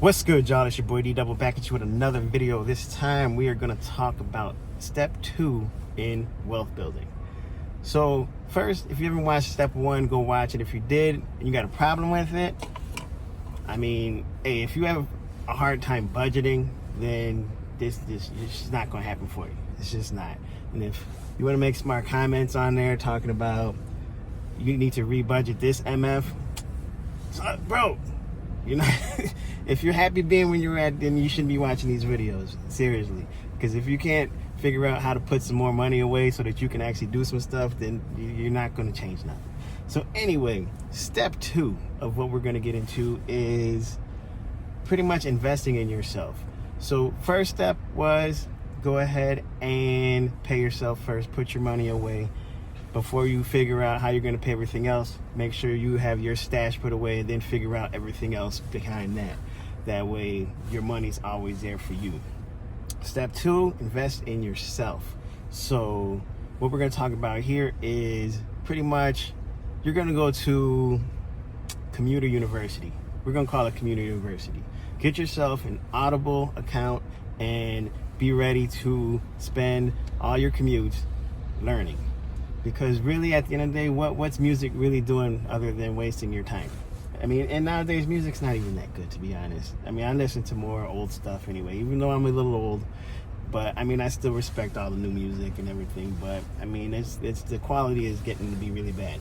What's good, y'all? It's your boy D Double back at you with another video. This time we are going to talk about step 2 in wealth building. So first, if you haven't watched step 1, go watch it. If you did and you got a problem with it, I mean, hey, if you have a hard time budgeting, then this is not going to happen for you. It's just not. And if you want to make smart comments on there talking about you need to rebudget this MF, bro, you know, if you're happy being where you're at, then you shouldn't be watching these videos, seriously. Because if you can't figure out how to put some more money away so that you can actually do some stuff, then you're not going to change nothing. So anyway, step 2 of what we're going to get into is pretty much investing in yourself. So first step was go ahead and pay yourself first, put your money away. Before you figure out how you're going to pay everything else, make sure you have your stash put away and then figure out everything else behind that. That way, your money's always there for you. Step 2, invest in yourself. So what we're going to talk about here is pretty much you're going to go to commuter university. We're going to call it commuter university. Get yourself an Audible account and be ready to spend all your commutes learning. Because really, at the end of the day, what's music really doing other than wasting your time? I mean, and nowadays, music's not even that good, to be honest. I mean, I listen to more old stuff anyway, even though I'm a little old. But, I mean, I still respect all the new music and everything. But, I mean, it's the quality is getting to be really bad.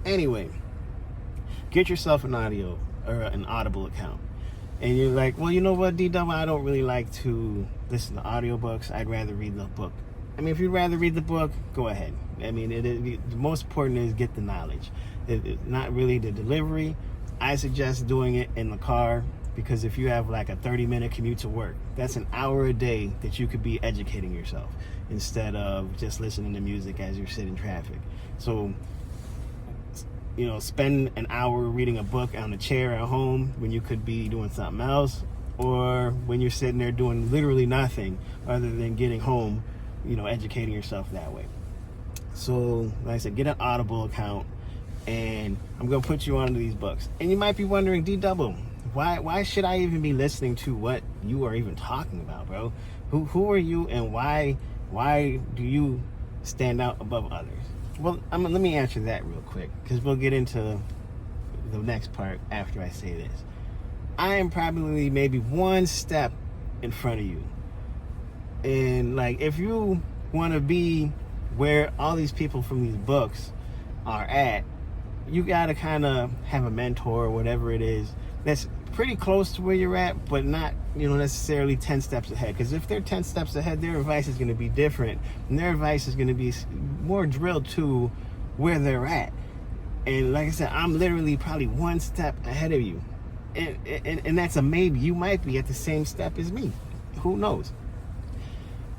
Anyway, get yourself an Audible account. And you're like, well, you know what, D-Double, I don't really like to listen to audiobooks. I'd rather read the book. I mean, if you'd rather read the book, go ahead. I mean, the most important is get the knowledge. It's not really the delivery. I suggest doing it in the car because if you have like a 30-minute commute to work, that's an hour a day that you could be educating yourself instead of just listening to music as you're sitting in traffic. So, you know, spend an hour reading a book on a chair at home when you could be doing something else, or when you're sitting there doing literally nothing other than getting home, you know, educating yourself that way. So, like I said, get an Audible account, and I'm going to put you onto these books. And you might be wondering, D-Double, why should I even be listening to what you are even talking about, bro? Who are you, and why do you stand out above others? Well, let me answer that real quick, because we'll get into the next part after I say this. I am probably maybe one step in front of you. And like, if you want to be where all these people from these books are at, you got to kind of have a mentor or whatever it is that's pretty close to where you're at, but not, you know, necessarily 10 steps ahead. Because if they're 10 steps ahead, their advice is going to be different, and their advice is going to be more drilled to where they're at. And like I said, I'm literally probably one step ahead of you, and that's a maybe. You might be at the same step as me. Who knows?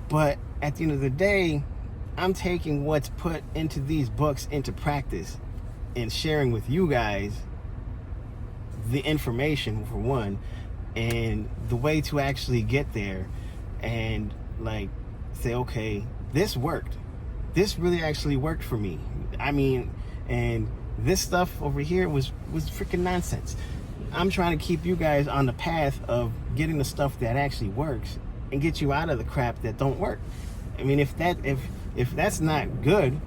But at the end of the day, I'm taking what's put into these books into practice and sharing with you guys the information, for one, and the way to actually get there and like say, okay, this worked. This really actually worked for me. I mean, and this stuff over here was freaking nonsense. I'm trying to keep you guys on the path of getting the stuff that actually works and get you out of the crap that don't work. I mean, if that's not good,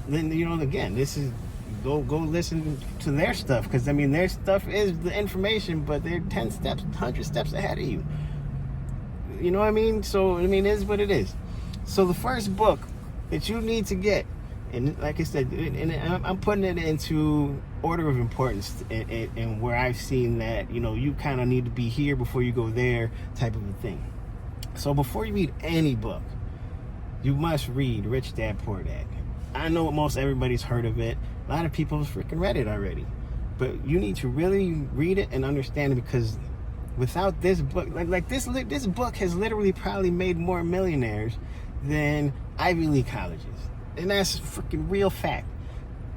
then, you know, again, this is go listen to their stuff, because I mean, their stuff is the information, but they're 10 steps, 100 steps ahead of you. You know what I mean? So I mean, it is what it is. So the first book that you need to get, and like I said, and I'm putting it into order of importance, and where I've seen that, you know, you kind of need to be here before you go there, type of a thing. So before you read any book, you must read Rich Dad Poor Dad. I know most everybody's heard of it. A lot of people have freaking read it already. But you need to really read it and understand it, because without this book, like this book has literally probably made more millionaires than Ivy League colleges. And that's a freaking real fact.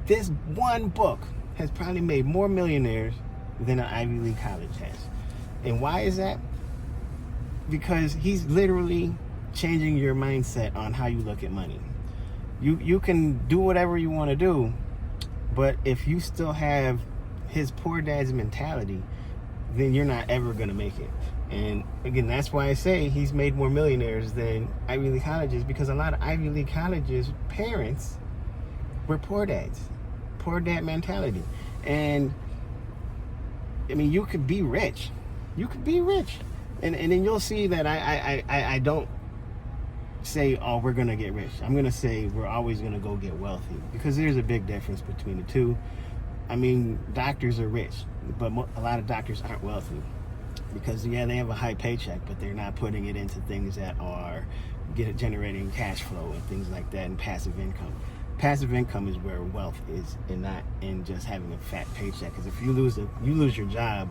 This one book has probably made more millionaires than an Ivy League college has. And why is that? Because he's literally changing your mindset on how you look at money. You can do whatever you want to do, but if you still have his poor dad's mentality, then you're not ever going to make it. And again, that's why I say he's made more millionaires than Ivy League colleges, because a lot of Ivy League colleges parents were poor dads, poor dad mentality. And I mean, you could be rich, and then you'll see that I don't say, oh, we're gonna get rich. I'm gonna say we're always gonna go get wealthy, because there's a big difference between the two. I mean, doctors are rich, but a lot of doctors aren't wealthy, because they have a high paycheck, but they're not putting it into things that are generating cash flow and things like that, and passive income. Passive income is where wealth is, and not in just having a fat paycheck. Because if you lose your job,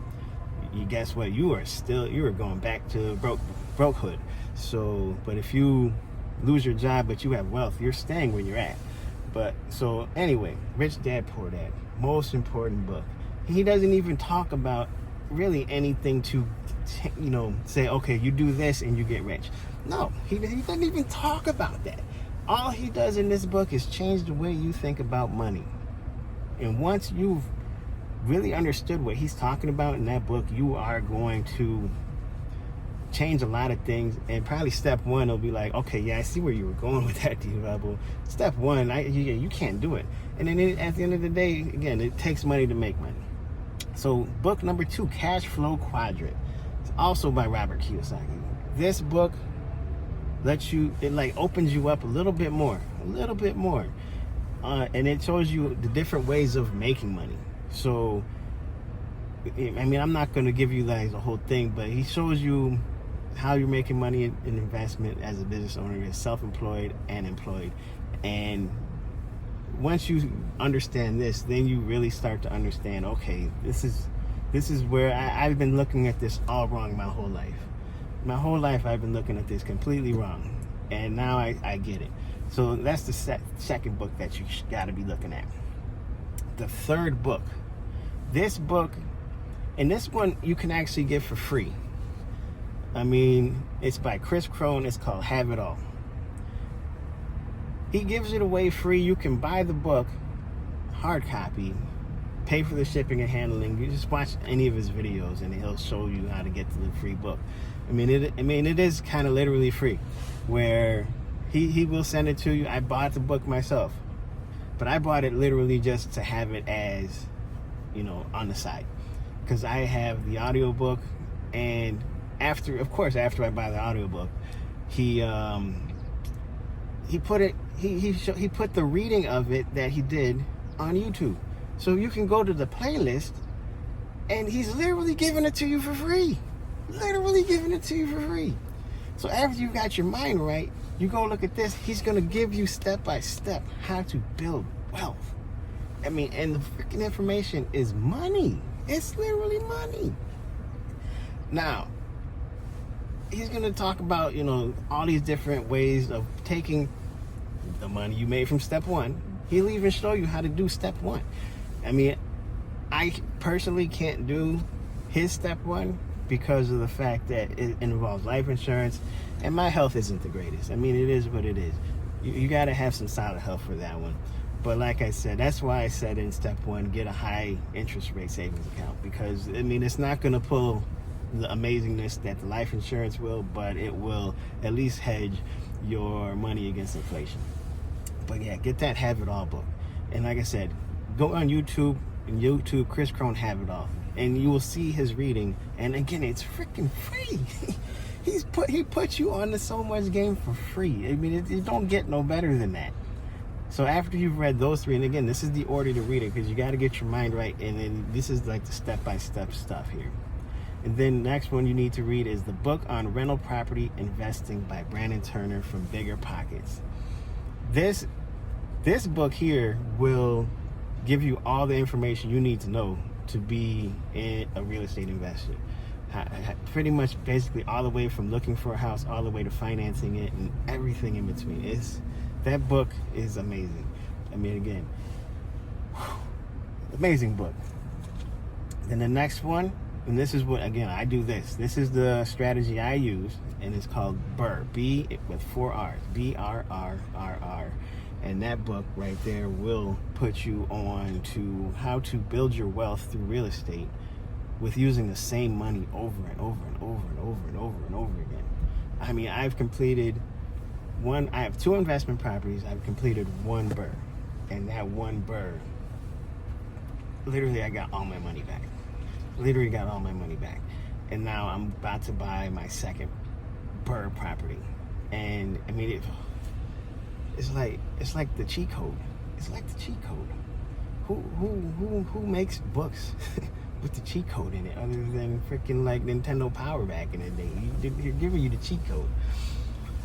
you guess what? You are going back to brokehood. So, but if you lose your job but you have wealth, you're staying where you're at. But so anyway, Rich Dad Poor Dad, most important book. He doesn't even talk about really anything to, say, okay, you do this and you get rich. No, he doesn't even talk about that. All he does in this book is change the way you think about money. And once you've really understood what he's talking about in that book, you are going to change a lot of things. And probably step one will be like, okay, yeah, I see where you were going with that, D-Level. Step one, you can't do it. And then at the end of the day, again, it takes money to make money. So book number 2, Cash Flow Quadrant. It's also by Robert Kiyosaki. This book opens you up a little bit more. And it shows you the different ways of making money. So, I mean, I'm not going to give you guys the whole thing, but he shows you how you're making money in investment as a business owner. You're self-employed and employed. And once you understand this, then you really start to understand, okay, this is where I've been looking at this all wrong my whole life. My whole life I've been looking at this completely wrong, and now I get it. So that's the second book that you got to be looking at. The third book, this book, and this one you can actually get for free. I mean, it's by Chris Crone. It's called Have It All. He gives it away free. You can buy the book, hard copy, pay for the shipping and handling. You just watch any of his videos and he'll show you how to get to the free book. I mean, it is kind of literally free, where he will send it to you. I bought the book myself, but I bought it literally just to have it as, on the side, because I have the audiobook. And after I buy the audiobook, he put the reading of it that he did on YouTube. So you can go to the playlist, and he's literally giving it to you for free. So after you got your mind right, you go look at this. He's going to give you step by step how to build wealth. I mean, and the freaking information is money. It's literally money. Now, he's going to talk about, all these different ways of taking the money you made from step 1. He'll even show you how to do step 1. I mean, I personally can't do his step 1 because of the fact that it involves life insurance, and my health isn't the greatest. I mean, it is what it is. You got to have some solid health for that one. But like I said, that's why I said in step 1, get a high interest rate savings account, because I mean, it's not going to pull the amazingness that the life insurance will, but it will at least hedge your money against inflation. But yeah, get that Have It All book. And like I said, go on YouTube, Chris Crone Have It All, and you will see his reading. And again, it's freaking free. He puts you on the So Much game for free. I mean, it don't get no better than that. So after you've read those 3, and again, this is the order to read it, because you got to get your mind right, and then this is like the step-by-step stuff here. And then next one you need to read is the book on rental property investing by Brandon Turner from Bigger Pockets. This book here will give you all the information you need to know to be a real estate investor. Pretty much basically all the way from looking for a house all the way to financing it and everything in between. That book is amazing. I mean, again, amazing book. Then the next one, and this is what, again, I do this. This is the strategy I use, and it's called BRRRR. B with 4 R's. BRRRR. And that book right there will put you on to how to build your wealth through real estate with using the same money over and over and over and over and over and over again. I mean, I have 2 investment properties. I've completed 1 BRRRR. And that 1 BRRRR, literally I got all my money back. Literally got all my money back. And now I'm about to buy my 2nd BRRRR property. And I mean, it's like the cheat code. It's like the cheat code. Who makes books with the cheat code in it other than freaking like Nintendo Power back in the day? You're giving you the cheat code.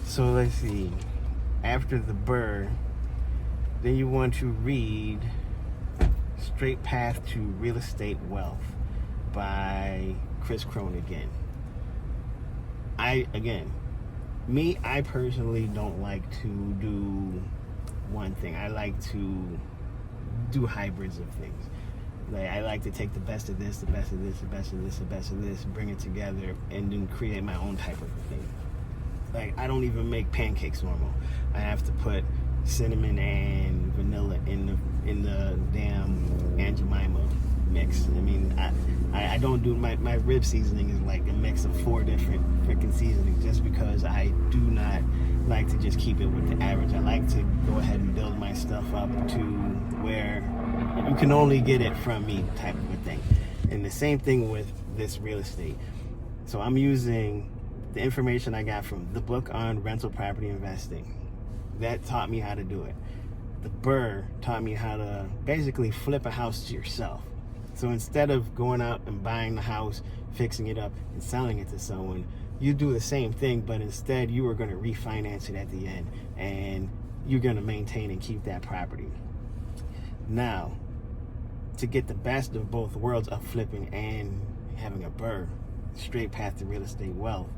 So let's see. After the BRRRR, then you want to read Straight Path to Real Estate Wealth by Chris Crone again. I personally don't like to do one thing. I like to do hybrids of things. Like, I like to take the best of this, the best of this, the best of this, the best of this, bring it together, and then create my own type of thing. Like, I don't even make pancakes normal. I have to put cinnamon and vanilla in the damn Aunt Jemima mix. I mean, I don't do my rib seasoning is like a mix of 4 different freaking seasonings, just because I do not like to just keep it with the average. I like to go ahead and build my stuff up to where you can only get it from me type of a thing. And the same thing with this real estate. So I'm using the information I got from the book on rental property investing. That taught me how to do it. The BRRRR taught me how to basically flip a house to yourself. So instead of going out and buying the house, fixing it up, and selling it to someone, you do the same thing, but instead you are going to refinance it at the end, and you're going to maintain and keep that property. Now, to get the best of both worlds of flipping and having a BRRRR, Straight Path to Real Estate Wealth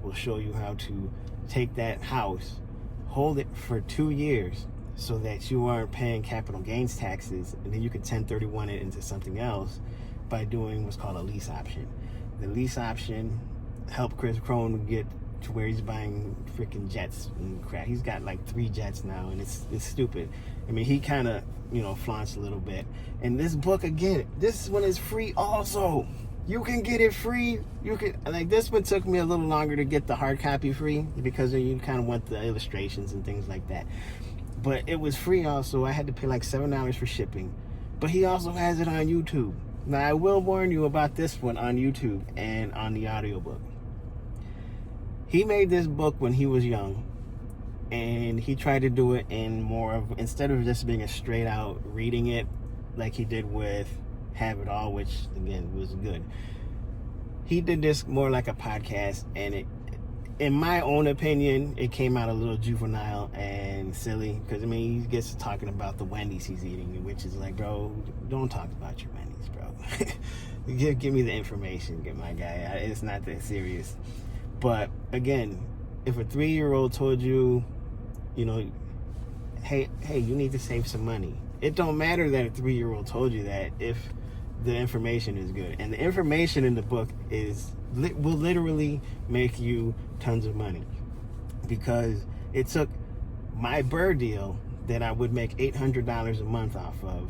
will show you how to take that house, hold it for 2 years so that you aren't paying capital gains taxes, and then you can 1031 it into something else by doing what's called a lease option. The lease option helped Chris Crone get to where he's buying freaking jets and crap. He's got like 3 jets now, and it's stupid. I mean, he kind of, flaunts a little bit. And this book, again, this one is free also. You can get it free. This one took me a little longer to get the hard copy free because you kind of want the illustrations and things like that. But it was free also. I had to pay like $7 for shipping. But he also has it on YouTube. Now, I will warn you about this one on YouTube and on the audiobook. He made this book when he was young, and he tried to do it in more of, instead of just being a straight out reading it like he did with Have It All, which again was good. He did this more like a podcast, and it, in my own opinion, it came out a little juvenile and silly, because I mean, he gets to talking about the Wendy's he's eating, which is like, bro, don't talk about your Wendy's, bro. give me the information, get my guy. It's not that serious. But again, if a 3-year-old told you, hey, you need to save some money, it don't matter that a 3-year-old told you that if the information is good. And the information in the book will literally make you tons of money, because it took my BRRRR deal that I would make $800 a month off of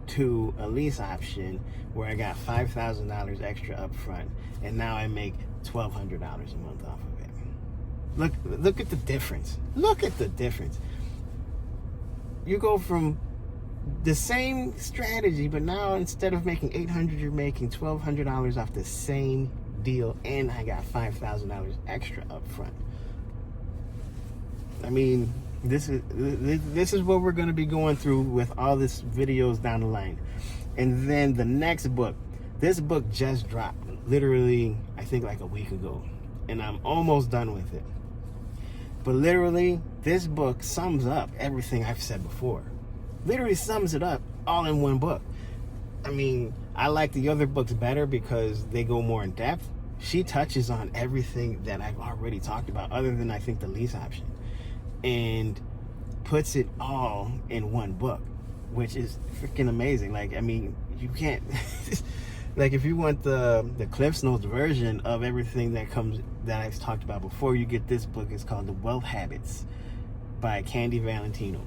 to a lease option where I got $5,000 extra up front, and now I make $1,200 a month off of it. Look at the difference. Look at the difference. You go from the same strategy, but now instead of making $800, you're making $1,200 off the same deal, and I got $5,000 extra up front. I mean, this is what we're going to be going through with all this videos down the line. And then the next book, this book just dropped literally, I think like a week ago, and I'm almost done with it. But literally, this book sums up everything I've said before. Literally sums it up all in one book. I mean, I like the other books better because they go more in depth. She touches on everything that I've already talked about, other than I think the lease option, and puts it all in one book, which is freaking amazing. Like, I mean, you can't like, if you want the Cliff's Notes version of everything that I've talked about before, you get this book. It's called The Wealth Habits by Candy Valentino.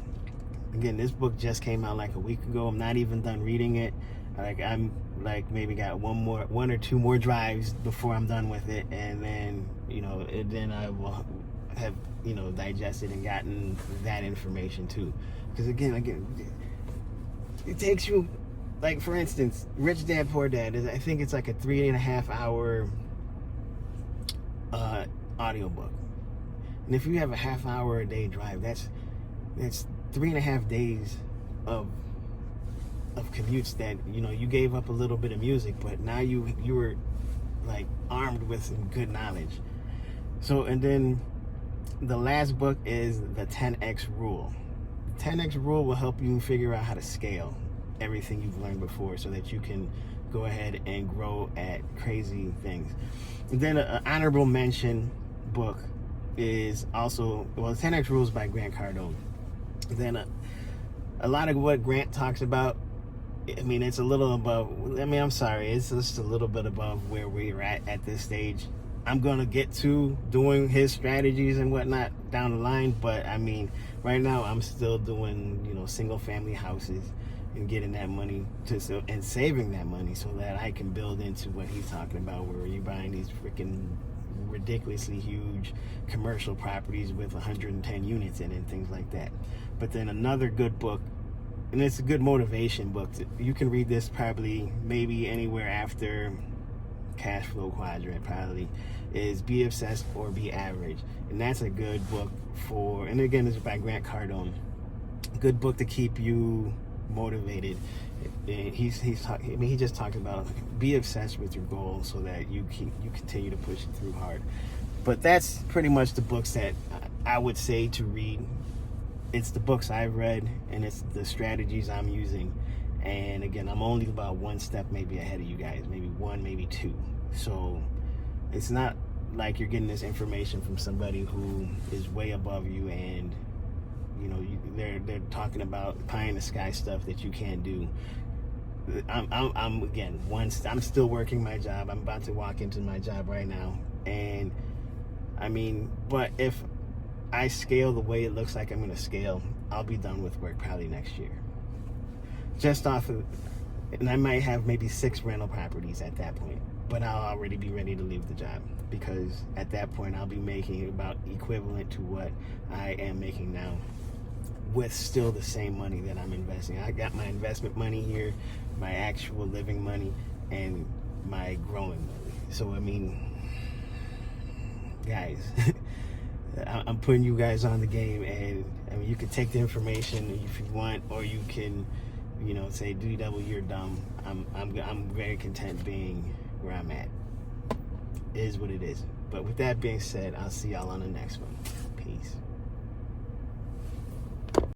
Again, this book just came out like a week ago. I'm not even done reading it. Like, I'm like maybe got one or two more drives before I'm done with it, and then then I will have digested and gotten that information too. Because again, it takes you, like, for instance, Rich Dad Poor Dad is, I think it's like a 3.5 hour audiobook. And if you have a half hour a day drive, that's 3.5 days of commutes that you gave up a little bit of music, but now you were like armed with some good knowledge. So, and then the last book is the 10x rule. The 10x rule will help you figure out how to scale everything you've learned before, so that you can go ahead and grow at crazy things. And then an honorable mention book is also, well, 10x rules by Grant Cardone. Then a lot of what Grant talks about, I mean, it's a little above, I'm sorry, it's just a little bit above where we're at this stage. I'm going to get to doing his strategies and whatnot down the line, but I mean, right now I'm still doing, single family houses and getting that money and saving that money so that I can build into what he's talking about, where you're buying these freaking ridiculously huge commercial properties with 110 units in it and things like that. But then another good book, and it's a good motivation book, you can read this probably maybe anywhere after Cash Flow Quadrant, probably, is Be Obsessed or Be Average. And that's a good book for, and again, it's by Grant Cardone, good book to keep you motivated. He just talked about be obsessed with your goal so that you continue to push it through hard. But that's pretty much the books that I would say to read. It's the books I've read, and it's the strategies I'm using. And again, I'm only about one step maybe ahead of you guys, maybe one, maybe two. So it's not like you're getting this information from somebody who is way above you, and they're talking about pie in the sky stuff that you can't do. I'm still working my job. I'm about to walk into my job right now, and I mean, but if I scale the way it looks like I'm going to scale, I'll be done with work probably next year. Just off of, and I might have maybe 6 rental properties at that point, but I'll already be ready to leave the job, because at that point I'll be making about equivalent to what I am making now, with still the same money that I'm investing. I got my investment money here, my actual living money, and my growing money. So I mean, guys, I'm putting you guys on the game, and I mean, you can take the information if you want, or you can, say, DW, you're dumb. I'm very content being where I'm at. It is what it is. But with that being said, I'll see y'all on the next one. Peace.